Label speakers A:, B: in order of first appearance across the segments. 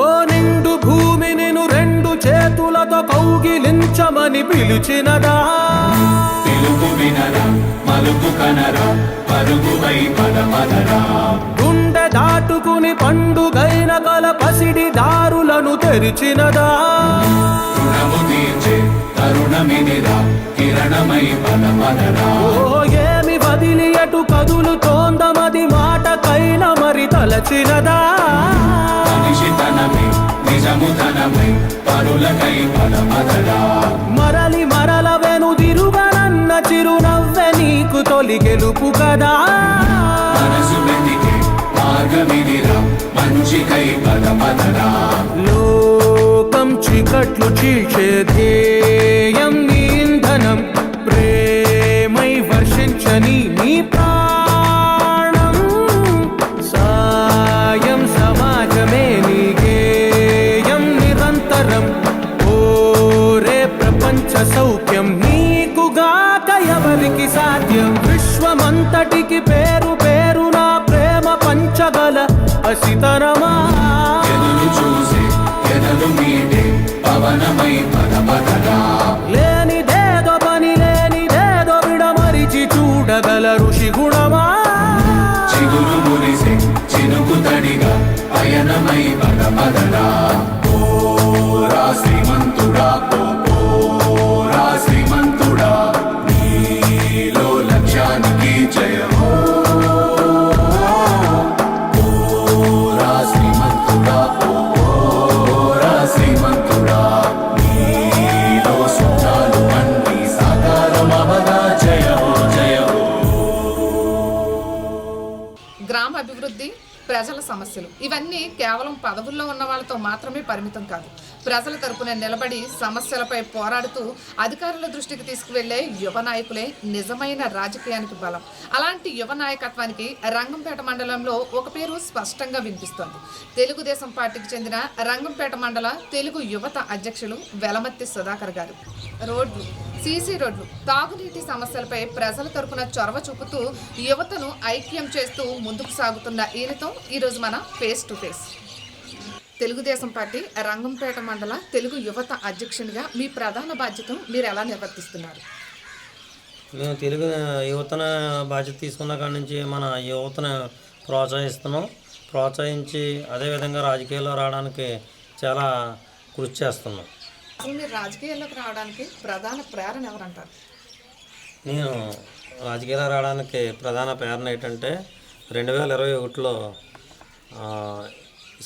A: ఓ నిండు భూమి నిన్ను రెండు చేతులతో కౌగిలించమని పిలిచినదా,
B: పిలుపు వినరా మలుపు కనరా పరుగువై పదపదరా,
A: గుండె దాటుకుని పండుగైన కల పసిడి దారులను తెరిచినదా,
B: రుణము తీర్చే తరుణమినిరా కిరణమై పదపదరా,
A: ఓ ఏమి వదిలి అటు కదులుతోందమది మాటకైన మరి తలచినదా,
B: మనిషితనమై నిజముతనమై పరులకై పదపదరా,
A: మరలి మరల వెనుదిరుగనన్న చిరునవ్వె నీకు తొలి గెలుపు కదా,
B: మనసు వెతికే మార్గమినిరా మంచికై పదపదరా,
A: లోకం చీకట్లు చీల్చే ధ్యేయం నీ ఇంధనం, ప్రేమై వర్షించని నీ ప్రాణం, సాయం సమాజమే నీ గేయం నిరంతరం, ఓరే ప్రపంచ సౌఖ్యం నీకుగాక ఎవరికి సాధ్యం, విశ్వమంతటికి పేరు పేరు నా ప్రేమ పంచగల అసితరమా,
B: ఎదురు చూసే ఎదలు మీటే పవనమై పదపదరా,
A: లేనిదేదో పని లేనిదేదో విడమరిచి చూడగల ఋషి గుణమా,
B: చిగురు మురిసే చినుకు తడిగా పయనమై పదపదరా, ఓరా శ్రీమంతుడా ఓరా శ్రీమంతుడా నీలో లక్ష్యానికి జయమో, ఓరా శ్రీమంతుడా ఓరా శ్రీమంతుడా నీలో స్వప్నాలు అన్నీ సాకారమవగా జయమో జయమో.
C: గ్రామ అభివృద్ధి, ప్రజల సమస్యలు ఇవన్నీ కేవలం పదవుల్లో ఉన్న వాళ్ళతో మాత్రమే పరిమితం కాదు. ప్రజల తరపున నిలబడి సమస్యలపై పోరాడుతూ అధికారుల దృష్టికి తీసుకువెళ్లే యువ నాయకులే నిజమైన రాజకీయానికి బలం. అలాంటి యువ నాయకత్వానికి రంగంపేట మండలంలో ఒక పేరు స్పష్టంగా వినిపిస్తోంది. తెలుగుదేశం పార్టీకి చెందిన రంగంపేట మండల తెలుగు యువత అధ్యక్షులు వెలమత్తి సుధాకర్ గారు. రోడ్లు, సీసీ రోడ్లు, తాగునీటి సమస్యలపై ప్రజల తరపున చొరవ చూపుతూ యువతను ఐక్యం చేస్తూ ముందుకు సాగుతున్న ఈయనతో ఈరోజు మన face to face. Telugu Desam party Rangampet మండల తెలుగు యువత అధ్యక్షునిగా మీ ప్రధాన బాధ్యతను మీరు ఎలా నిర్వర్తిస్తున్నారు?
D: మేము తెలుగు యువతన బాధ్యత తీసుకున్న కాడి నుంచి మన యువతను ప్రోత్సహించి అదేవిధంగా రాజకీయాల్లో రావడానికి చాలా కృషి చేస్తున్నాం.
C: అసలు మీరు రాజకీయాల్లోకి రావడానికి ప్రధాన ప్రేరణ ఎవరంటారు?
D: నేను రాజకీయాల్లో రావడానికి ప్రధాన ప్రేరణ ఏంటంటే 2021లో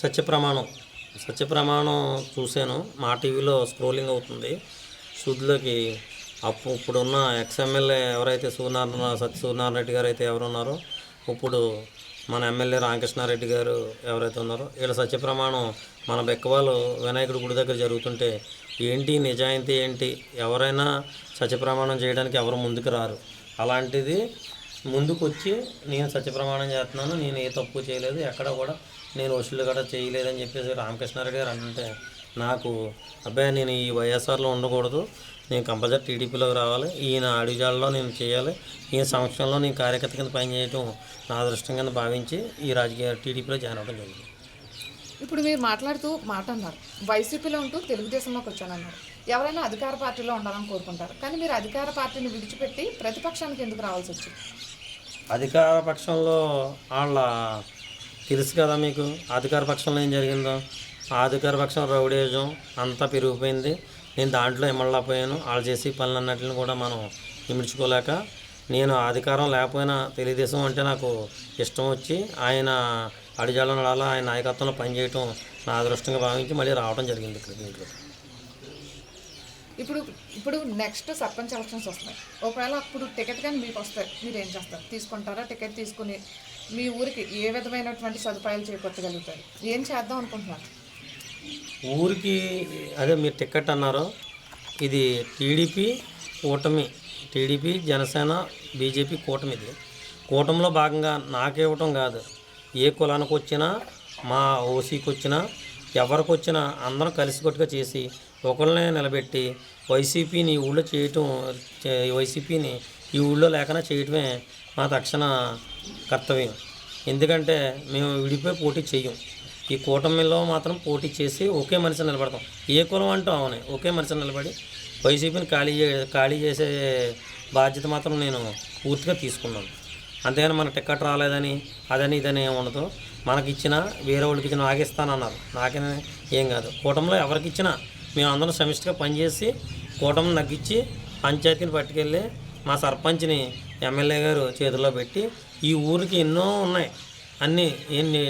D: సత్యప్రమాణం చూశాను. మా టీవీలో స్క్రోలింగ్ అవుతుంది. శుద్ధులకి ఇప్పుడున్న ఎక్స్ఎమ్మెల్యే ఎవరైతే సూర్యనారాయణ రెడ్డి గారు అయితే ఎవరున్నారో, ఇప్పుడు మన ఎమ్మెల్యే రామకృష్ణారెడ్డి గారు ఎవరైతే ఉన్నారో, వీళ్ళ సత్యప్రమాణం మన బెక్కవాళ్ళు వినాయకుడి గుడి దగ్గర జరుగుతుంటే ఏంటి నిజాయితీ ఏంటి, ఎవరైనా సత్యప్రమాణం చేయడానికి ఎవరు ముందుకు రారు. అలాంటిది ముందుకు వచ్చి నేను సత్యప్రమాణం చేస్తున్నాను, నేను ఏ తప్పు చేయలేదు, ఎక్కడ కూడా నేను వసూలు కూడా చేయలేదని చెప్పేసి రామకృష్ణారెడ్డి గారు అంటే నాకు అబ్బాయి నేను ఈ వైఎస్ఆర్లో ఉండకూడదు, నేను కంపల్సరీ టీడీపీలోకి రావాలి, ఈయన అడుగుజాడలో నేను చేయాలి, ఈయన సంవత్సరంలో నేను కార్యకర్త కింద పనిచేయడం నా అదృష్టం కింద భావించి ఈ రాజకీయ టీడీపీలో జాయిన్ అవ్వడం జరిగింది.
C: ఇప్పుడు మీరు మాట్లాడుతూ మాట అన్నారు, వైసీపీలో ఉంటూ తెలుగుదేశంలోకి వచ్చానన్నారు. ఎవరైనా అధికార పార్టీలో ఉండాలని కోరుకుంటారు, కానీ మీరు అధికార పార్టీని విడిచిపెట్టి ప్రతిపక్షానికి ఎందుకు రావాల్సి వచ్చింది?
D: అధికార పక్షంలో వాళ్ళ తెలుసు కదా మీకు, అధికార పక్షంలో ఏం జరిగిందో. ఆ అధికార పక్షం రౌడీజం అంతా పెరిగిపోయింది. నేను దాంట్లో ఇమ్మడలేకపోయాను. వాళ్ళు చేసి పనులన్నింటిని కూడా మనం ఇమిడ్చుకోలేక, నేను అధికారం లేకపోయినా తెలుగుదేశం అంటే నాకు ఇష్టం వచ్చి ఆయన అడిజాల నడాల ఆయన నాయకత్వంలో పనిచేయటం నా అదృష్టంగా భావించి మళ్ళీ రావడం జరిగింది ఇక్కడికి ఇంట్లో.
C: ఇప్పుడు నెక్స్ట్ సర్పంచ్ ఎలక్షన్స్ వస్తాయి. ఒకవేళ అప్పుడు టికెట్ కానీ మీకు వస్తాయి, మీరు ఏం చేస్తారు? తీసుకుంటారా? టికెట్ తీసుకుని మీ ఊరికి ఏ విధమైనటువంటి సదుపాయాలు చేపట్టగలుగుతారు? ఏం చేద్దాం అనుకుంటున్నారు?
D: ఊరికి అదే మీరు టికెట్ అన్నారు, ఇది టీడీపీ కూటమి, టీడీపీ జనసేన బీజేపీ కూటమి. ఇది కూటమిలో భాగంగా నాకివ్వటం కాదు, ఏ కులానికి వచ్చినా మా ఓసీకి వచ్చినా ఎవరికి వచ్చినా అందరం కలిసికట్టుగా చేసి ఒకళ్ళనే నిలబెట్టి వైసీపీని ఈ ఊళ్ళో చేయటం, వైసీపీని ఈ ఊళ్ళో లేకుండా చేయటమే మా తక్షణ కర్తవ్యం. ఎందుకంటే మేము విడిపోయి పోటీ చెయ్యం. ఈ కూటమిలో మాత్రం పోటీ చేసి ఒకే మనిషి నిలబడతాం. ఏ కులం అంటూ అవునే ఒకే మనిషి నిలబడి వైసీపీని ఖాళీ చేసే బాధ్యత మాత్రం నేను పూర్తిగా తీసుకున్నాను. అంతేగాని మనకు టికెట్ రాలేదని అదని ఇదని ఏమి ఉండదు. మనకి ఇచ్చినా వేరే వాళ్ళకి ఇచ్చిన నాకిస్తానన్నారు. నాకే ఏం కాదు. కూటమిలో ఎవరికి ఇచ్చినా మేము అందరం సమిష్టిగా పనిచేసి కూటమిని నగ్గించి పంచాయతీని పట్టుకెళ్ళి మా సర్పంచ్ని ఎమ్మెల్యే గారు చేతుల్లో పెట్టి ఈ ఊరికి ఎన్నో ఉన్నాయి అన్నీ ఎన్ని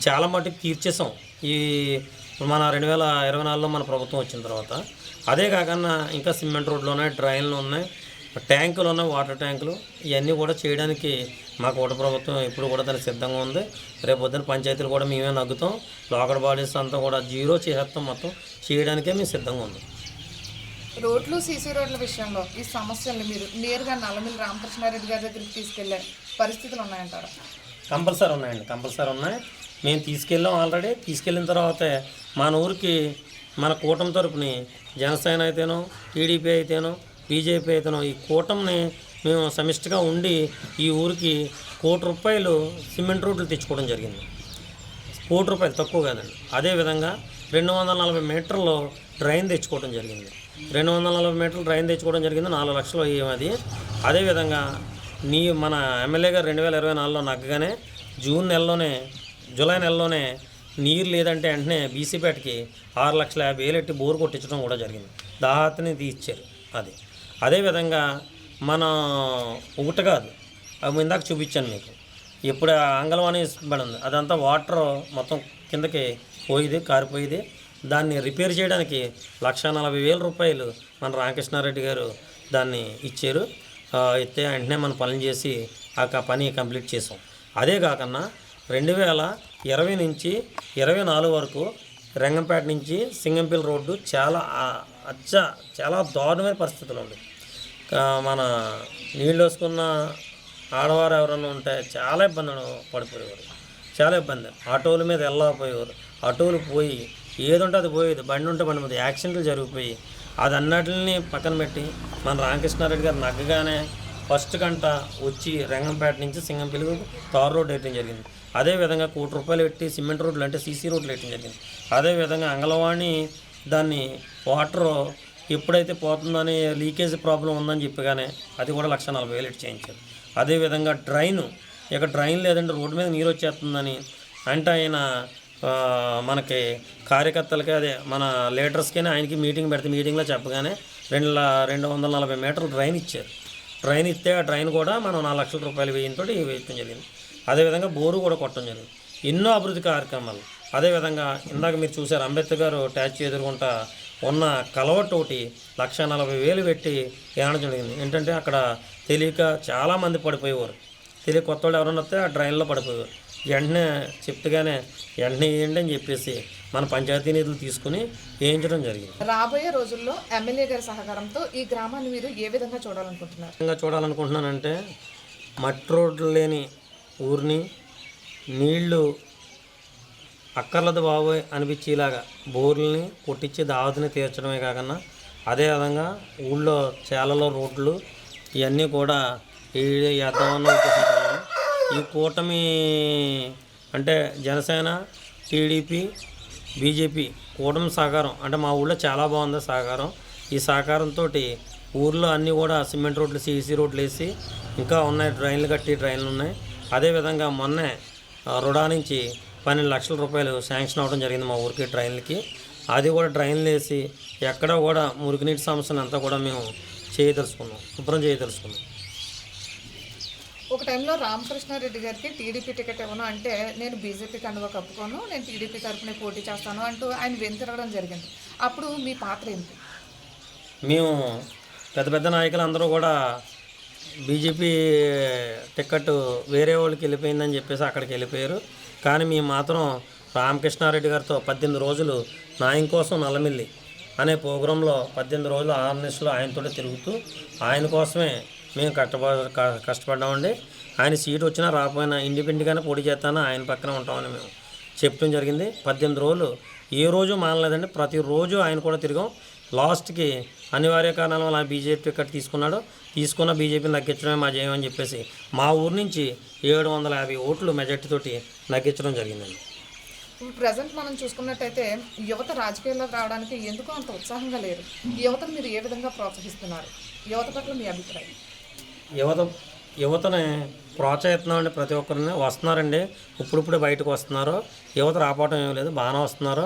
D: చాలా మటుకు తీర్చేసాం. ఈ మన 2024లో మన ప్రభుత్వం వచ్చిన తర్వాత. అదే కాకుండా ఇంకా సిమెంట్ రోడ్లు ఉన్నాయి, డ్రైన్లు ఉన్నాయి, ట్యాంకులు ఉన్నాయి, వాటర్ ట్యాంకులు. ఇవన్నీ కూడా చేయడానికి మా కూట ప్రభుత్వం ఇప్పుడు కూడా దానికి సిద్ధంగా ఉంది. రేపు పొద్దున పంచాయతీలు కూడా మేమే నగ్గుతాం. లోకల్ బాడీస్ అంతా కూడా జీరో చేసేస్తాం. మొత్తం చేయడానికే మేము సిద్ధంగా ఉన్నాం.
C: రోడ్లు సీసీ రోడ్ల విషయంలో ఈ సమస్యల్ని మీరు నేరుగా నల్లమిల్లి రామకృష్ణారెడ్డి గారి దగ్గరికి తీసుకెళ్లే పరిస్థితులు ఉన్నాయంటారా?
D: కంపల్సరీ ఉన్నాయండి, కంపల్సరీ ఉన్నాయి. మేము తీసుకెళ్ళాం. ఆల్రెడీ తీసుకెళ్ళిన తర్వాతే మన ఊరికి మన కూటమి తరపుని జనసేన అయితేనో, టీడీపీ అయితేనో, బీజేపీ అయితేనో ఈ కూటమిని మేము సమిష్టిగా ఉండి ఈ ఊరికి ₹1 కోటి సిమెంట్ రోడ్లు తెచ్చుకోవడం జరిగింది. ₹1 కోటి తక్కువ కాదండి. అదేవిధంగా 240 మీటర్లు డ్రైన్ తెచ్చుకోవడం జరిగింది. 240 మీటర్లు డ్రైన్ తెచ్చుకోవడం జరిగింది. 4 లక్షలు అయ్యేది. అదేవిధంగా మన ఎమ్మెల్యే గారు 2024లో నగ్గగానే జూలై నెలలోనే నీరు లేదంటే వెంటనే బీసీపేటకి 6,50,000 ఎట్టి బోరు కొట్టించడం కూడా జరిగింది. దాహాతిని తీర్చారు. అదేవిధంగా మన ఒకటి కాదు, అవి ఇందాక చూపించాను మీకు. ఇప్పుడు అంగన్వాడీ బడి ఉంది, అదంతా వాటర్ మొత్తం కిందకి పోయేది, కారిపోయేది. దాన్ని రిపేర్ చేయడానికి ₹1,40,000 మన రామకృష్ణారెడ్డి గారు దాన్ని ఇచ్చారు. ఇస్తే వెంటనే మనం పనులు చేసి ఆ పని కంప్లీట్ చేసాం. అదే కాకుండా 2020 నుంచి 2024 వరకు రంగంపేట నుంచి సింగంపల్లి రోడ్డు చాలా దారుణమైన పరిస్థితులు ఉంది. మన నీళ్ళు వేసుకున్న ఆడవారు ఎవరైనా ఉంటే చాలా ఇబ్బందులు పడిపోయేవారు. చాలా ఇబ్బంది. ఆటోల మీద వెళ్ళకపోయేవారు. ఆటోలు పోయి ఏదుంటే అది పోయేది. బండి ఉంటే బండి మీద యాక్సిడెంట్లు జరిగిపోయి అది అన్నిటిని పక్కన పెట్టి మన రామకృష్ణారెడ్డి గారు నగ్గగానే ఫస్ట్ గంట వచ్చి రంగంపేట నుంచి సింగంపల్లి తార్ రోడ్డు వేయడం జరిగింది. అదేవిధంగా ₹1 కోటి పెట్టి సిమెంట్ రోడ్లు అంటే సీసీ రోడ్లు వేయడం జరిగింది. అదేవిధంగా అంగన్వాడీ దాన్ని వాటర్ ఎప్పుడైతే పోతుందని లీకేజ్ ప్రాబ్లం ఉందని చెప్పగానే అది కూడా ₹140,000 చేయించారు. అదేవిధంగా డ్రైన్ లేదంటే రోడ్డు మీద నీరు వచ్చేస్తుందని అంటే ఆయన మనకి కార్యకర్తలకి అదే మన లీడర్స్కైనా ఆయనకి మీటింగ్ పెడితే మీటింగ్లో చెప్పగానే 240 మీటర్లు డ్రైన్ ఇచ్చారు. డ్రైన్ ఇస్తే ఆ డ్రైన్ కూడా మనం ₹4 లక్షల వ్యయంతో వేయడం జరిగింది. అదేవిధంగా బోరు కూడా కొట్టడం జరిగింది. ఎన్నో అభివృద్ధి కార్యక్రమాలు. అదేవిధంగా ఇందాక మీరు చూశారు అంబేద్కర్ గారు ట్యాచ్ ఎదుర్కొంటా ఉన్న కలవట్ ఒకటి ₹140,000 పెట్టి ఏమడం జరిగింది. ఏంటంటే అక్కడ తెలియక చాలామంది పడిపోయేవారు. తెలియక కొత్త వాళ్ళు ఎవరైనా వస్తే ఆ డ్రైన్లో పడిపోయేవారు. వెంటనే చెప్తేగానే వెంటనే వేయండి అని చెప్పేసి మన పంచాయతీ నిధులు తీసుకుని వేయించడం జరిగింది.
C: రాబోయే రోజుల్లో ఎమ్మెల్యే గారి సహకారంతో ఈ గ్రామాన్ని మీరు ఏ విధంగా
D: చూడాలనుకుంటున్నానంటే మట్టి రోడ్లు లేని ఊరిని నీళ్లు అక్కర్లది బాబోయ్ అనిపించేలాగా బోర్లని కొట్టించి దావతిని తీర్చడమే కాకుండా అదేవిధంగా ఊళ్ళో చేలలో రోడ్లు ఇవన్నీ కూడా వేద్దామన్న ఉద్దేశంతో ఈ కూటమి అంటే జనసేన, టీడీపీ, బీజేపీ కూటమి సహకారం అంటే మా ఊళ్ళో చాలా బాగుంది సహకారం. ఈ సహకారంతో ఊర్లో అన్నీ కూడా సిమెంట్ రోడ్లు, సీసీ రోడ్లు వేసి ఇంకా ఉన్నాయి, డ్రైన్లు కట్టి డ్రైన్లు ఉన్నాయి. అదేవిధంగా మొన్నే రుడా నుంచి ₹12 లక్షల శాంక్షన్ అవ్వడం జరిగింది మా ఊరికి డ్రైన్లకి. అది కూడా డ్రైన్లు వేసి ఎక్కడ కూడా మురుగునీటి సమస్యను అంతా కూడా మేము శుభ్రం చేయదలుచుకున్నాం.
C: ఒక టైంలో రామకృష్ణారెడ్డి గారికి టీడీపీ టికెట్ ఇవ్వను అంటే నేను బీజేపీ కండువా కప్పుకోను, నేను టీడీపీ తరఫున పోటీ చేస్తాను అంటూ ఆయన వెనుతిరగడం జరిగింది. అప్పుడు మీ పాత్ర ఏంటి?
D: మేము పెద్ద నాయకులు అందరూ కూడా బీజేపీ టికెట్ వేరే వాళ్ళకి వెళ్ళిపోయిందని చెప్పేసి అక్కడికి వెళ్ళిపోయారు. కానీ మేము మాత్రం రామకృష్ణారెడ్డి గారితో 18 రోజులు న్యాయం కోసం నల్లమిల్లి అనే ప్రోగ్రాంలో 18 రోజులు ఆర్ఎన్ఎస్లో ఆయనతో తిరుగుతూ ఆయన కోసమే మేము కష్టపడ్డామండి. ఆయన సీటు వచ్చినా రాకపోయినా ఇండిపెండెంట్గానే పోటీ చేస్తాను, ఆయన పక్కన ఉంటామని మేము చెప్పడం జరిగింది. 18 రోజులు ఏ రోజు మానలేదండి. ప్రతిరోజు ఆయన కూడా తిరిగాం. లాస్ట్కి అనివార్య కారణాల వల్ల బీజేపీ టికెట్ తీసుకున్న బీజేపీని నగ్గించడమే మా జయం అని చెప్పేసి మా ఊరు నుంచి 750 ఓట్లు మెజార్టీతోటి నగ్గించడం జరిగిందండి.
C: ఇప్పుడు ప్రజెంట్ మనం చూసుకున్నట్టయితే యువత రాజకీయాల్లోకి రావడానికి ఎందుకు అంత ఉత్సాహంగా లేరు. యువతను మీరు ఏ విధంగా ప్రోత్సహిస్తున్నారు? యువత పట్ల మీ అభిప్రాయం?
D: యువతని ప్రోత్సహిస్తున్నామండి. ప్రతి ఒక్కరిని వస్తున్నారండి. ఇప్పుడిప్పుడే బయటకు వస్తున్నారు. యువత రాపోవటం ఏం లేదు, బాగానే వస్తున్నారు.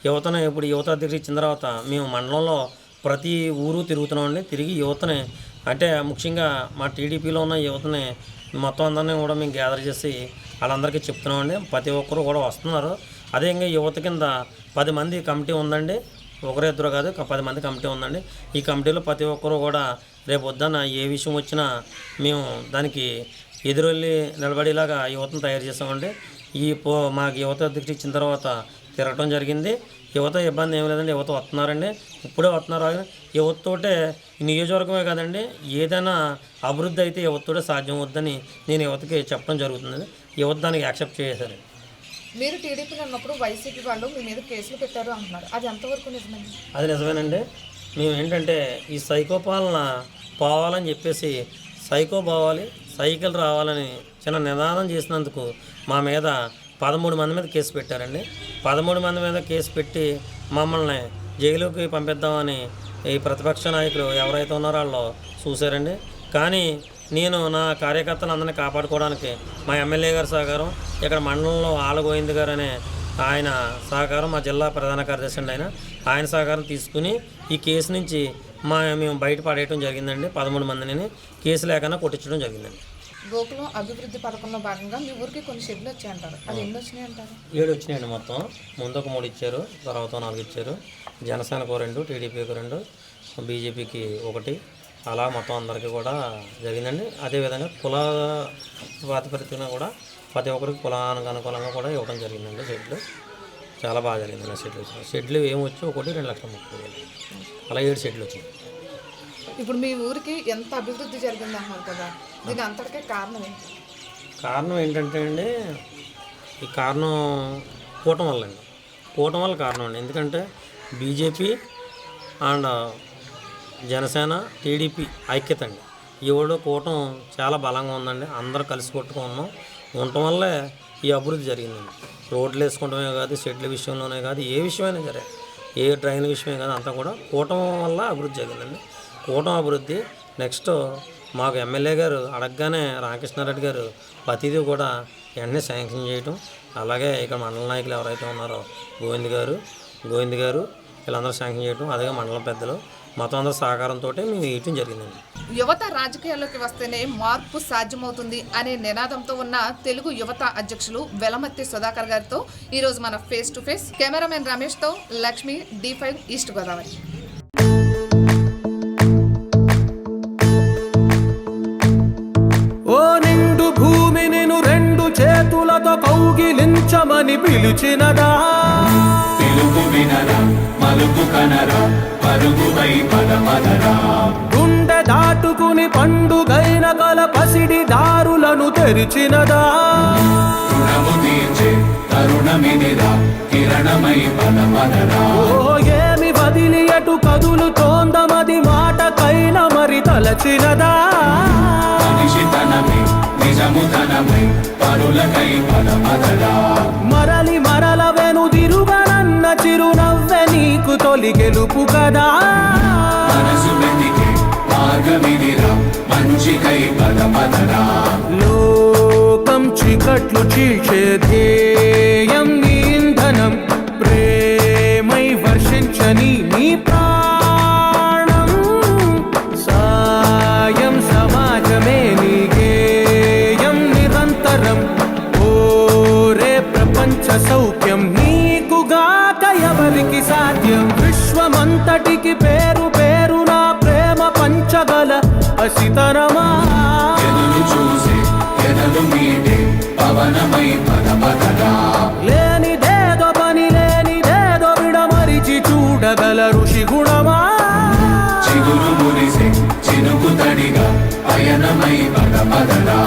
D: యువతని ఇప్పుడు యువత అధ్యక్షుడు ఇచ్చిన తర్వాత మేము మండలంలో ప్రతి ఊరు తిరుగుతున్నామండి. తిరిగి యువతని అంటే ముఖ్యంగా మా టీడీపీలో ఉన్న యువతని మొత్తం అందరినీ కూడా మేము గ్యాదర్ చేసి వాళ్ళందరికీ చెప్తున్నామండి. ప్రతి ఒక్కరు కూడా వస్తున్నారు. అదేవిధంగా యువత కింద 10 మంది కమిటీ ఉందండి. ఒకరిద్దరు కాదు, 10 మంది కమిటీ ఉందండి. ఈ కమిటీలో ప్రతి ఒక్కరు కూడా రేపు వద్దన్న ఏ విషయం వచ్చినా మేము దానికి ఎదురెళ్ళి నిలబడేలాగా యువతను తయారు చేసామండి. మాకు యువత అధ్యక్షుడు ఇచ్చిన తర్వాత తిరగటం జరిగింది. యువత ఇబ్బంది ఏం లేదండి. యువత వస్తున్నారండి, ఇప్పుడే వస్తున్నారు. యువతతోటే నియోజకవర్గమే కాదండి, ఏదైనా అభివృద్ధి అయితే యువతతోటే సాధ్యం అవుతుందని నేను యువతకి చెప్పడం జరుగుతుంది. యువత దానికి యాక్సెప్ట్ చేశారు.
C: మీరు టీడీపీలో ఉన్నప్పుడు వైసీపీ వాళ్ళు మీ మీద కేసులు పెట్టారు అంటున్నారు, అది ఎంతవరకు నిజమండి?
D: అది నిజమేనండి. మేము ఏంటంటే ఈ సైకో పాలన పోవాలని చెప్పేసి సైకో పోవాలి, సైకిల్ రావాలని చిన్న నిదానం చేసినందుకు మా మీద 13 మంది మీద కేసు పెట్టారండి. 13 మంది మీద కేసు పెట్టి మమ్మల్ని జైలుకి పంపిద్దామని ఈ ప్రతిపక్ష నాయకులు ఎవరైతే ఉన్నారో వాళ్ళు చూశారండి. కానీ నేను నా కార్యకర్తలందరినీ కాపాడుకోవడానికి మా ఎమ్మెల్యే గారి సహకారం, ఇక్కడ మండలంలో ఆలగోవింద్ గారు అనే ఆయన సహకారం, మా జిల్లా ప్రధాన కార్యదర్శి అండి ఆయన సహకారం తీసుకుని ఈ కేసు నుంచి మేము బయట పడేయడం జరిగిందండి. 13 మందిని కేసు లేకుండా కొట్టించడం జరిగిందండి.
C: గోకులం అభివృద్ధి పథకంలో భాగంగా మీ ఊరికి కొన్ని షెడ్లు వచ్చాయంటారు, అది ఎన్ని వచ్చినాయి అంటారు? 7
D: వచ్చినాయండి. మొత్తం ముందు ఒక 3 ఇచ్చారు, తర్వాత 4 ఇచ్చారు. జనసేనకు 2, టీడీపీకి 2, బీజేపీకి 1, అలా మొత్తం అందరికీ కూడా జరిగిందండి. అదేవిధంగా కుల ప్రాతిపదికన కూడా ప్రతి ఒక్కరికి కులానికి అనుకూలంగా కూడా ఇవ్వడం జరిగిందండి. షెడ్లు చాలా బాగా జరిగిందండి. షెడ్లు ఏమొచ్చి 1,02,30,000 అలా 7 షెడ్లు వచ్చినాయి.
C: ఇప్పుడు మీ ఊరికి ఎంత అభివృద్ధి జరిగింది అన్నారు కదా, దీని అంతటికే కారణం ఏంటి?
D: కారణం ఏంటంటే అండి, ఈ కారణం కూటమి వల్ల అండి. కూటమి వల్ల కారణం అండి. ఎందుకంటే బీజేపీ అండ్ జనసేన టీడీపీ ఐక్యత అండి. ఈ ఊళ్ళో కూటమి చాలా బలంగా ఉందండి. అందరూ కలిసి కొట్టుకున్నాం ఉండటం వల్లే ఈ అభివృద్ధి జరిగిందండి. రోడ్లు వేసుకోవడమే కాదు, షెడ్ల విషయంలోనే కాదు, ఏ విషయమైనా సరే, ఏ ట్రైన్ విషయమే కాదు, అంతా కూడా కూటమి వల్ల అభివృద్ధి జరిగిందండి. కూటమి అభివృద్ధి. నెక్స్ట్ మాకు ఎమ్మెల్యే గారు అడగగానే రామకృష్ణారెడ్డి గారు ప్రతిదీ కూడా వెంటనే శాంక్షన్ చేయటం, అలాగే ఇక్కడ మండల నాయకులు ఎవరైతే ఉన్నారో గోవింద్ గారు వీళ్ళందరూ శాంక్షన్ చేయటం, అదే మండలం పెద్దలు మొత్తం అందరూ సహకారంతో మేము వేయటం జరిగిందండి.
C: యువత రాజకీయాల్లోకి వస్తేనే మార్పు సాధ్యమవుతుంది అనే నినాదంతో ఉన్న తెలుగు యువత అధ్యక్షులు వెలమత్తి సుధాకర్ గారితో ఈరోజు మన ఫేస్ టు ఫేస్. కెమెరామెన్ రమేష్తో లక్ష్మి, D5 ఈస్ట్ గోదావరి.
A: ఓ నిండు భూమి నిన్ను 2 చేతులతో కౌగిలించమని పిలిచినదా,
B: పిలుపు వినరా మలుపు కనరా పరుగువై పదమదరా,
A: గుండె దాటుకుని పండుగైన కల పసిడి దారులను తెరిచినదా,
B: రుణము తీర్చే తరుణమిదిరా కిరణమై పదమదరా,
A: ఓ ఏమి వదిలి అటు కదులుతోందమది మాటకైన మరి తలచినదా,
B: మనిషితనమై నిజముతనమై పరులకై పదమదరా,
A: మరలి మరల వెనుదిరుగనన్న చిరునవ్వె నీకు తొలి గెలుపు కదా,
B: మనసు వెతికే మార్గమిదిరా మంచికై పదమదరా,
A: లోకం చీకట్లు చీల్చే ధ్యేయం నీ ఇంధనం, ప్రేమై వర్షించని నీ ప్రాణం, సాయం సమాజమే నీ గేయం నిరంతరం, ఓరే ప్రపంచ సౌఖ్యం నీకుగాక ఎవరికి సాధ్యం, విశ్వమంతటికి పేరు పేరున ప్రేమ పంచగల పసితరమా,
B: ఎదురు చూసే ఎదలు మీటే పవనమై పదమదరా,
A: లేనిదేదో పని లేనిదేదో విడమరిచి చూడగల ఋషి గుణమా,
B: చిగురు మురిసే చినుకు తడిగా పయనమై పదమదరా.